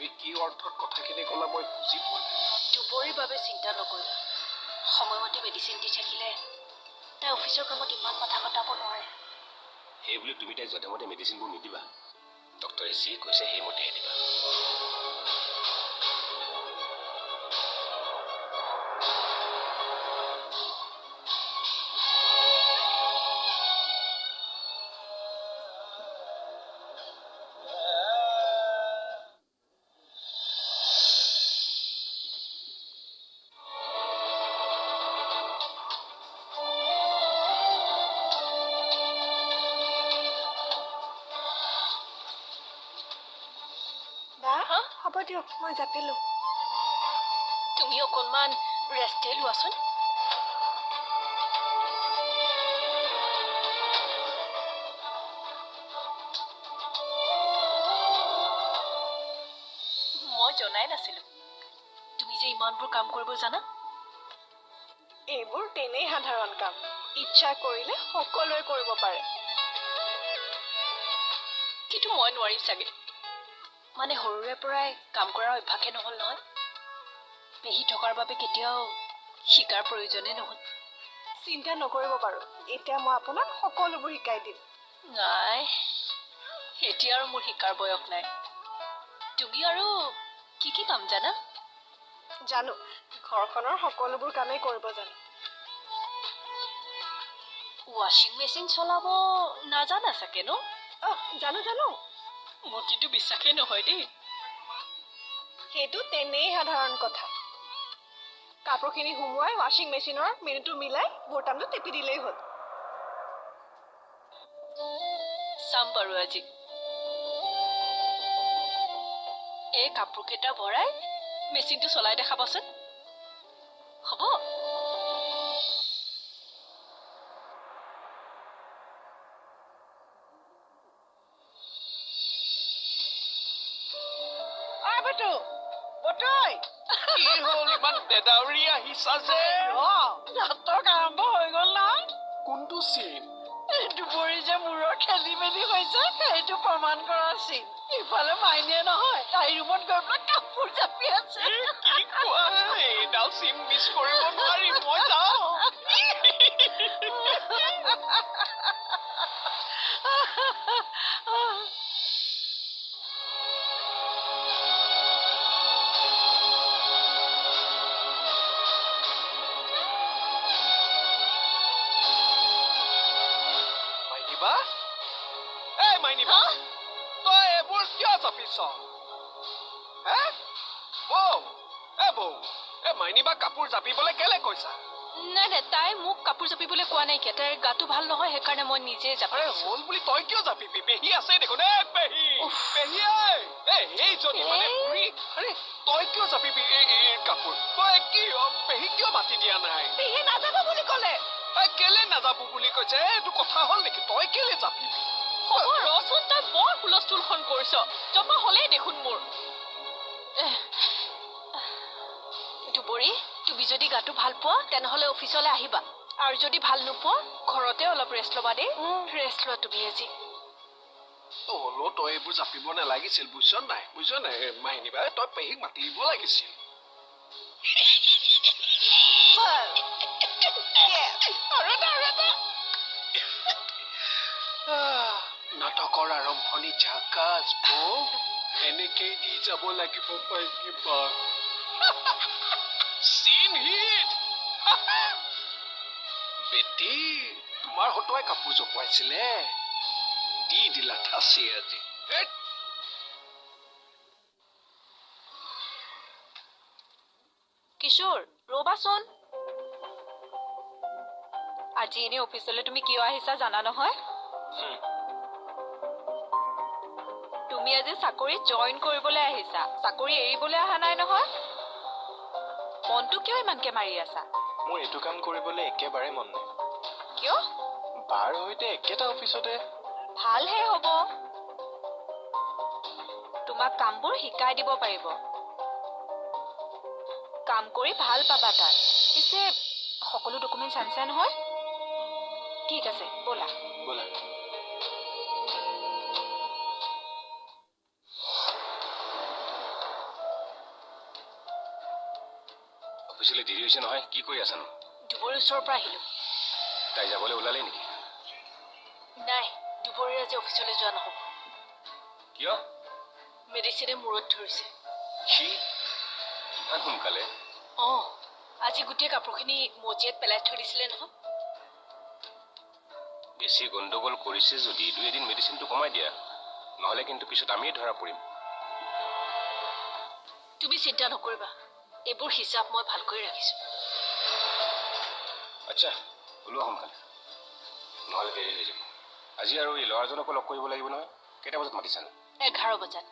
তুমি কি অৰ্থত কথাখিনি ক'লা মই বুজি পোৱা নাই। দুবৰীৰ বাবে চিন্তা নকৰিবা। সময়মতে মেডিচিন দি থাকিলে তাই অফিচৰ কামত ইমান মাথা খটাব নোৱাৰে। সেই বুলি তুমি তাই যধে মতে মেডিচিনবোৰ নিদিবা। ডক্টৰে যি কৈছে সেইমতেহে দিবা। হ'ব দিয়ক মই জাপিলোঁ। তুমি অকণমান ৰেষ্টে লোৱাচোন। মই জনাই নাছিলোঁ তুমি যে ইমানবোৰ কাম কৰিব জানা। এইবোৰ তেনেই সাধাৰণ কাম, ইচ্ছা কৰিলে সকলোৱে কৰিব পাৰে। কিন্তু মই নোৱাৰিম চাগে। মানে সৰুৰে পৰাই কাম কৰাৰ অভ্যাসে নহ'ল নহয়। পেহী থকাৰ বাবে কেতিয়াও শিকাৰ প্ৰয়োজনেই নহ'ল। চিন্তা নকৰিব বাৰু, এতিয়া মই আপোনাক সকলোবোৰ শিকাই দিম। নাই, এতিয়া আৰু মোৰ শিকাৰ বয়স নাই। তুমি আৰু কি কি কাম জানা? জানো, ঘৰখনৰ সকলোবোৰ কামেই কৰিব জানো। ৱাশ্বিং মেচিন চলাব নাজানা চাগে ন? জানো জানো। মোৰ কিন্তু বিশ্বাসেই নহয় দেই। সেইটো তেনেই সাধাৰণ কথা। কাপোৰখিনি সুমুৱাই ৱাশ্বিং মেচিনৰ মিনিটটো মিলাই বৰ্তামটো টিপি দিলেই হ'ল। চাম বাৰু আজি। এই কাপোৰকেইটা ভৰাই মেচিনটো চলাই দেখাবাচোন। হ'ব? কি হ'ল ইমান দেদাউৰি আহিছা যে? নাটক আৰম্ভ হৈ গ'ল নহয়। কোনটো চিন? দুবৰি যে মূৰৰ খেলি মেলি হৈছে সেইটো প্ৰমাণ কৰা চিন। ইফালে মাইনে নহয়, তাই ৰুমত গৈ পেলাই কাপোৰ জাপি আছে। কি কোৱা? এইডাল চিন মিছ কৰিব নোৱাৰি, মই যাওঁ। মাইনিবা, তই এইবোৰ কিয় জাপিছ? বৌ, মাইনিবা কাপোৰ জাপিবলৈ কেলে কৈছা? নাই নাই, তাই মোক কাপোৰ জাপিবলৈ কোৱা নাইকিয়া। তাইৰ গাটো ভাল নহয়, সেইকাৰণে মই নিজে জাপি দিছোঁ। হ'ল বুলি তই কিয় জাপিবি? পেহী আছে দেখোন। পেহী এইজনী মানে বুঢ়ী। তই কিয় জাপিবি এই কাপোৰ? তই পেহী কিয় মাতি দিয়া নাই? পেহী নাযাব বুলি ক'লে। কেলে নাযাব বুলি কৈছে? এইটো কথা হ'ল নেকি? তই কেলে জাপিবি? হ'ব ৰচোন, তই বৰ হুলস্থুলখন কৰিছ। জমা হ'লেই দেখোন মোৰ। দুবৰী, তুমি যদি গাটো ভাল পোৱা তেনেহ'লে অফিচলৈ আহিবা। আৰু যদি ভাল নোপোৱা ঘৰতে অলপ ৰেষ্ট ল'বা দেই। ৰেষ্ট লোৱা তুমি আজি। হ'লেও তই এইবোৰ জাপিব নালাগিছিল, বুজিছ নাই? মাইনিবা, তই পেহীক মাতি দিব লাগিছিল। নাটকৰ আৰম্ভণি ঝাকাছ বৌ। এনেকেই দি যাব লাগিব মাইনিবা। চিন হিট। বেটি, তোমাৰ হতুৱাই কাপোৰ জপোৱাইছিলে, দি দিলা ঠাচি আজি। কিশোৰ, ৰ'বাচোন। আজি এনে অফিচলৈ তুমি কিয় আহিছা জানা নহয়? তুমি আজি চাকৰি জইন কৰিবলৈ আহিছা, চাকৰি এৰিবলৈ অহা নাই নহয়। মনটো কিয় ইমানকে মাৰি আছা? মোৰ এইটো কাম কৰিবলৈ একেবাৰে মন নাই। কিয়? বাৰ সৈতে একেটা অফিচতে। ভালহে হ'ব। তোমাক কামবোৰ শিকাই দিব পাৰিব। কাম কৰি ভাল পাবা তাত। পিছে সকলো ডকুমেণ্টছ আনিছা নহয়? ঠিক আছে, ব'লা। ব'লা। অফিচলৈ দেৰি হৈছে নহয়, কি কৰি আছানো? দুবৰীৰ ওচৰৰ পৰা আহিলোঁ। তাই যাবলৈ ওলালে নেকি? নাই, দুবৰীৰ আজি অফিচলৈ যোৱা নহ'ব। কিয়? মেডিচিনে মূৰত ধৰিছে। সি ইমান সোনকালে? আজি গোটেই কাপোৰখিনি মজিয়াত পেলাই থৈ দিছিলে নহয়। বেছি গণ্ডগোল কৰিছে যদি 2 এদিন মেডিচিনটো কমাই দিয়া, নহ'লে কিন্তু পিছত আমিয়ে ধৰা পৰিম। তুমি চিন্তা নকৰিবা, এইবোৰ হিচাপ মই ভালকৈ ৰাখিছোঁ। আচ্ছা, ওলোৱা সোনকালে, নহ'লে দেৰি হৈ যাব। আজি আৰু এই ল'ৰাজনকো লগ কৰিব লাগিব নহয়। কেইটা বজাত মাতিছানো? 11 বজাত।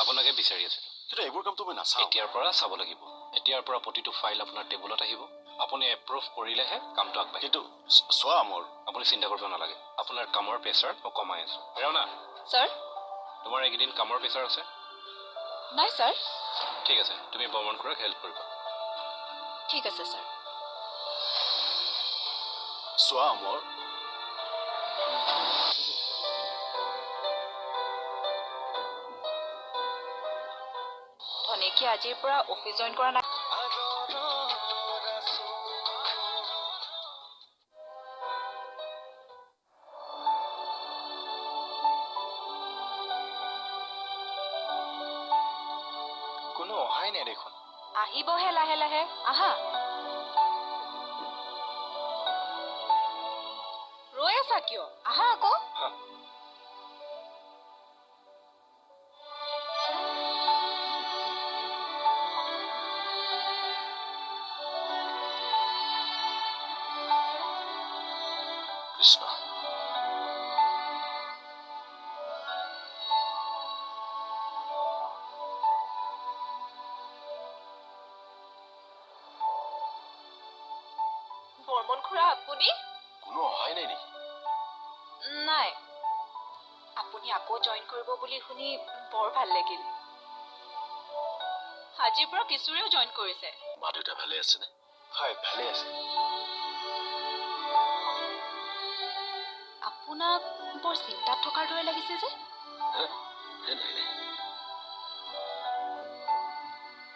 আপোনাকে বিচাৰি আছিলোঁ। কিন্তু এইবোৰ কামটো মই নাচাওঁ। এতিয়াৰ পৰা চাব লাগিব। এতিয়াৰ পৰা প্ৰতিটো ফাইল আপোনাৰ টেবুলত আহিব। আপুনি এপ্ৰুভ কৰিলেহে কামটো আগবাঢ়িব। কিন্তু চোৱা মোৰ আপুনি চিন্তা কৰিব নালাগে, আপোনাৰ কামৰ প্ৰেছাৰ মই কমাই আছোঁ। প্ৰেৰণা, ছাৰ? তোমাৰ এইকেইদিন কামৰ প্ৰেছাৰ আছে? নাই ছাৰ। ঠিক আছে, তুমি বৰ্মন খুৰাক হেল্প কৰিবা। ঠিক আছে ছাৰ। চোৱা মোৰ ধনেকি আজিৰ পৰা অফিচ জইন কৰা নাই। কোনো অহাই নাই দেখোন। আহিবহে লাহে লাহে। আহা। ৰৈ আছা কিয়? আহা আকৌ। কৃষ্ণ, বৰ্মন খুৰা আপুনি? কোনো অহাই নাই নেকি? নাই, আপুনি আকৌ জইন কৰিব বুলি শুনি বৰ ভাল লাগিল। আজিৰ পৰা কিশোৰেও জইন কৰিছে। মা দেউতা ভালে আছেনে? হয়, ভালে আছে। আপোনাক বৰ চিন্তাত থকাৰ দৰে লাগিছে যে। নাই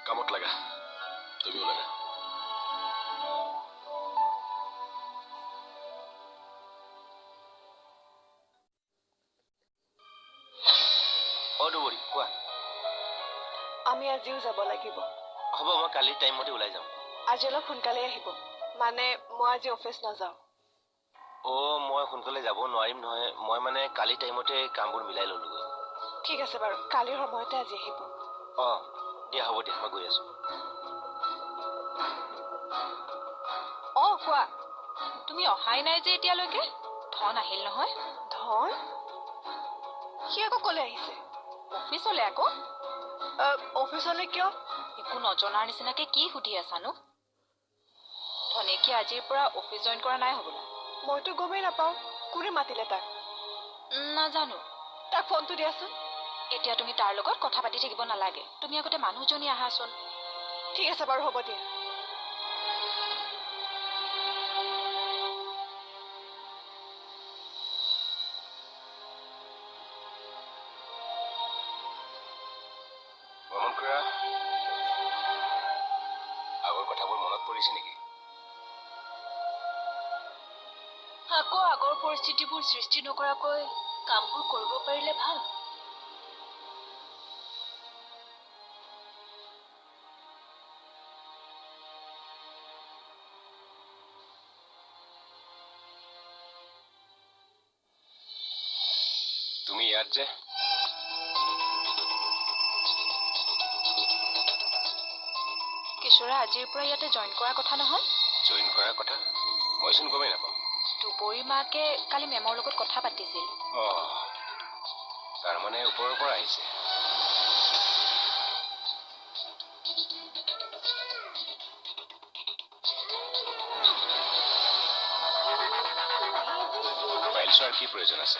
কামত লাগা, তুমিও লাগা। দুবৰী, কোৱা। আমি আজিও যাব লাগিব। হ'ব, মই কালিৰ টাইমতে ওলাই যাম। আজি অলপ সোনকালে আহিব, মানে মই আজি অফিচ নাযাওঁ। মই সোনকালে যাব নোৱাৰিম নহয়। মই মানে কালি টাইমতে কামবোৰ মিলাই ল'লোগৈ। ঠিক আছে বাৰু, কালিৰ সময়তে আজি আহিব। দিয়া হ'ব দিয়া, মই গৈ আছোঁ। কোৱা। তুমি অহাই নাই যে এতিয়ালৈকে? ধন আহিল নহয়? ধন? সি আকৌ ক'লে আহিছে? অফিচলৈ আকৌ? অফিচলৈ কিয়? একো নজনাৰ নিচিনাকে কি সুধি আছানো? ধনেকি আজিৰ পৰা অফিচ জইন কৰা নাই হ'বলা? মইতো গমেই নাপাওঁ। কোনে মাতিলে তাক? নাজানো। তাক ফোনটো দিয়াচোন। এতিয়া তুমি তাৰ লগত কথা পাতি থাকিব নালাগে। তুমি আগতে মানুহজনী আহাচোন। ঠিক আছে বাৰু, হ'ব দিয়া। বৰ্মন খুৰা, আগৰ কথাবোৰ মনত পৰিছে নেকি? আকৌ আগৰ পৰিস্থিতিবোৰ সৃষ্টি নকৰাকৈ কামবোৰ কৰিব পাৰিলে ভাল। তুমি ইয়াত যে কিশোৰে আজিৰ পৰা ইয়াতে জইন কৰাৰ কথা নহয়? জইন কৰাৰ কথা মইচোন গমেই নাপাওঁ। দুবৰী মাকে কালি মেমৰ লগত কথা পাতিছিল। তাৰমানে ওপৰৰ পৰা আহিছে। বিচৰাৰ কি প্ৰয়োজন আছে?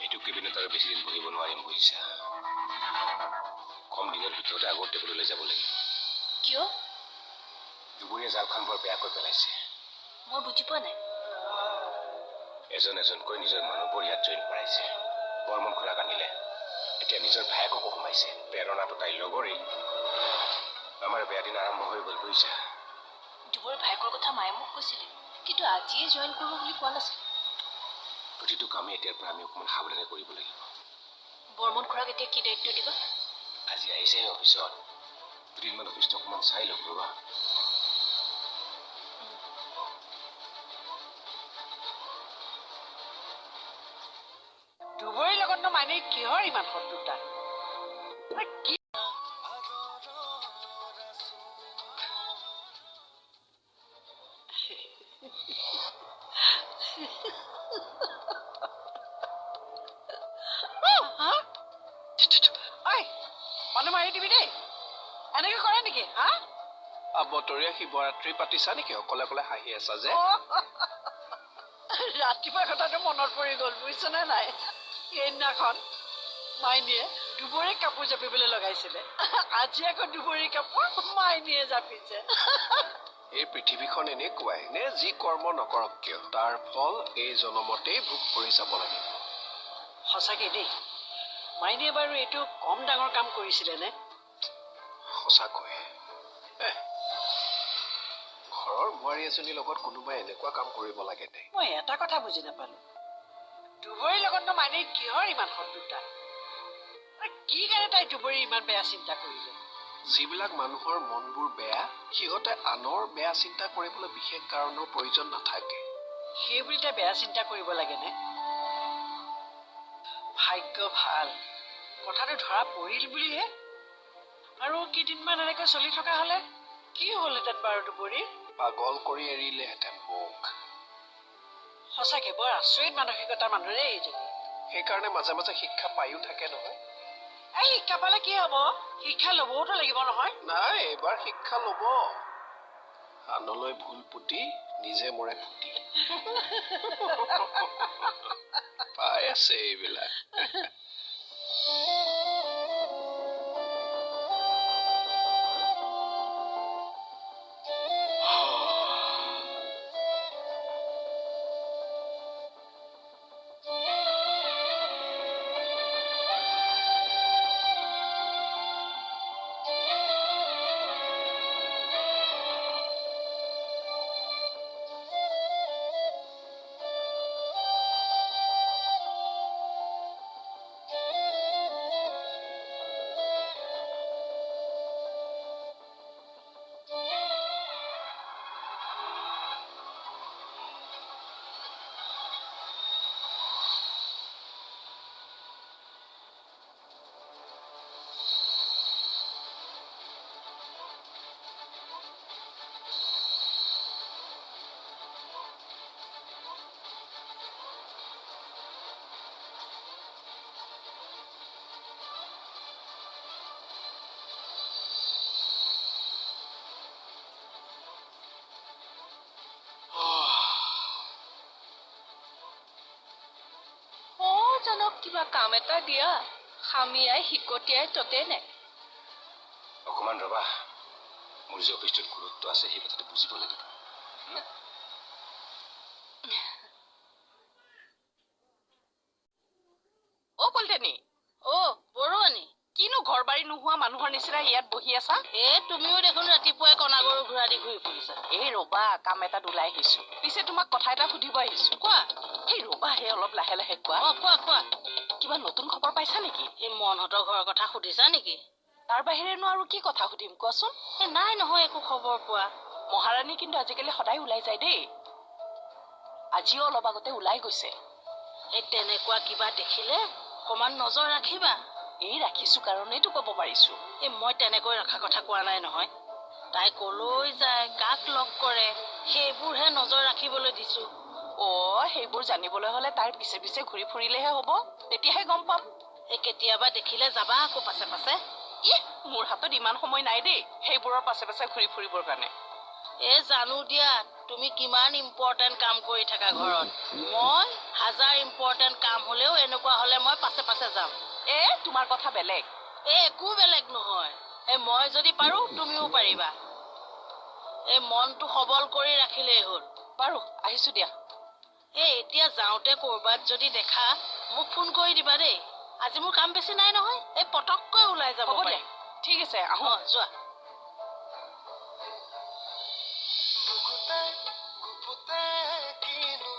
এইটো কেবিনেট আৰু বেছি দিন বহিব নোৱাৰিম, বুজিছা? কম দিনৰ ভিতৰতে আগৰ টেবুললৈ যাব লাগিব। কিয়? দুবৰীয়া জালখন বৰ বেয়াকৈ পেলাইছে। মই বুজি পোৱা নাই। এজন এজনকৈ নিজৰ মানুহবোৰ ইয়াত জইন কৰাইছে। বৰ্মন খুৰাক আনিলে, এতিয়া নিজৰ ভায়েককো সোমাইছে। প্ৰেৰণাটো তাইৰ লগৰেই। আমাৰ বেয়া দিন আৰম্ভ হৈ গ'ল, বুজিছা? দুবৰীৰ ভায়েকৰ কথা মায়ে মোক কৈছিলে, কিন্তু আজিয়ে জইন কৰিব বুলি কোৱা নাছিল। প্ৰতিটো কামেই এতিয়াৰ পৰা আমি অকণমান সাৱধানে কৰিব লাগিব। বৰ্মন খুৰাক এতিয়া কি দায়িত্ব দিবা? আজি আহিছে অফিচত, দুদিনমান অফিচটো অকণমান চাই লওক ৰ'বা। দুবৰীৰ লগতনো মানে কিহৰ ইমান শত্ৰুতা? কি মানুহ মাৰি দিবি দেই, এনেকে কৰে নেকি? হা? বতৰীয়া শিৱৰাত্ৰি পাতিছা নেকি? অকলে অকলে হাঁহি আছা যে? ৰাতিপুৱা কথাটো মনত পৰি গ'ল, বুজিছনে নাই? সেইদিনাখন মাইনীয়ে দুবৰীৰ কাপোৰ জাপিবলৈ লগাইছিলে, আজি আকৌ দুবৰীৰ কাপোৰ মাইনীয়ে জাপিছে। এই পৃথিৱীখন এনেকুৱাই, নে যি কৰ্ম নকৰক কিয় তাৰ ফল এই জনমতেই ভোগ কৰি যাব লাগিব। সঁচাকে দেই, মাইনীয়ে বাৰু এইটো কম ডাঙৰ কাম কৰিছিলে নে? সঁচাকৈ ঘৰৰ বোৱাৰী এজনীৰ লগত কোনোবাই এনেকুৱা কাম কৰিব লাগে নে? মই এটা কথা বুজি নাপালো, দুবৰীৰ লগতনো মাইনীৰ কিহৰ ইমান শত্ৰুতা? কি কাৰণে তাই দুবৰীৰ ইমান বেয়া চিন্তা কৰিলে? যিবিলাক মানুহৰ মনবোৰ বেয়া, সিহঁতে আনৰ বেয়া চিন্তা কৰিবলৈ বিশেষ কাৰণৰ প্ৰয়োজন নাথাকে। সেই বুলি তাই বেয়া চিন্তা কৰিব লাগে নে? ভাগ্য ভাল, কথাটো ধৰা পৰিল বুলিহে। আৰু কেইদিনমান এনেকৈ চলি থকা হলে কি হলহেঁতেন বাৰু দুবৰীৰ? পাগল কৰি এৰিলেহেঁতেন মোক। সঁচাকে বৰ আচৰিত মানসিকতাৰ মানুহৰে এইজনী। সেইকাৰণে মাজে মাজে শিক্ষা পায়ো থাকে নহয়। এই শিক্ষা পালে কি হব? শিক্ষা লবওতো লাগিব নহয়। নাই, এইবাৰ শিক্ষা লব। আনলৈ ভুল পুতি নিজে মৰে ফুটি। পাই আছে এইবিলাক। জনক কিবা কাম এটা দিয়া, খামিয়াই শিকটিয়াই ততে নাই। অকণমান ৰবা, মোৰ যে অফিচটোত গুৰুত্ব আছে সেই কথাটো বুজিব লাগিব। অ কলটেনি, অ বৰুৱানী, কিনো ঘৰ বাৰী নোহোৱা মানুহৰ নিচিনা ইয়াত বহি আছা? তুমিও দেখোন ৰাতিপুৱাই কণা গৰু ঘূৰা দি ঘূৰি ফুৰিছা। এই ৰবা, কাম এটাত ওলাই আহিছো। পিছে তোমাক কথা এটা সুধিব আহিছো। কোৱা। এই ৰবা, হে অলপ লাহে লাহে কোৱা। কোৱা। কিবা নতুন খবৰ পাইছা নেকি? এই মনহঁতৰ ঘৰৰ কথা সুধিছা নেকি? তাৰ বাহিৰেনো আৰু কি কথা সুধিম কোৱাচোন? নাই নহয় একো খবৰ পোৱা। মহাৰাণী কিন্তু আজিকালি সদায় ওলাই যায় দেই। আজিও অলপ আগতে ওলাই গৈছে। এই তেনেকুৱা কিবা দেখিলে অকমান নজৰ ৰাখিবা। এই ৰাখিছো কাৰণেইতো ক'ব পাৰিছো। এই মই তেনেকৈ ৰখা কথা কোৱা নাই নহয়। তাই কলৈ যায়, কাক লগ কৰে, সেইবোৰহে নজৰ ৰাখিবলৈ দিছো। সেইবোৰ জানিবলৈ হলে তাইৰ পিছে পিছে ঘূৰি ফুৰিলেহে হ'ব, তেতিয়াহে গম পাম। এই কেতিয়াবা দেখিলে যাবা আকৌ পাছে পাছে। মোৰ হাতত ইমান সময় নাই দেই সেইবোৰৰ পাছে পাছে ঘূৰি ফুৰিবৰ কাৰণে। জানো দিয়া তুমি কিমান ইম্পৰ্টেণ্ট কাম কৰি থাকা ঘৰত। মই হাজাৰ ইম্পৰ্টেণ্ট কাম হলেও এনেকুৱা হলে মই পাছে পাছে যাম। তোমাৰ কথা বেলেগ। একো বেলেগ নহয়। মই যদি পাৰো তুমিও পাৰিবা। মনটো সবল কৰি ৰাখিলেই হ'ল। বাৰু আহিছো দিয়া। এতিয়া যাওঁতে কৰবাত যদি দেখা মোক ফোন কৰি দিবা দেই। আজি মোৰ কাম বেছি নাই নহয়, পটককৈ ওলাই যাব হ'ব পাৰিম। দিয়া, ঠিক আছে আহো। যোৱা। বুকুতে গুপুতে কিনো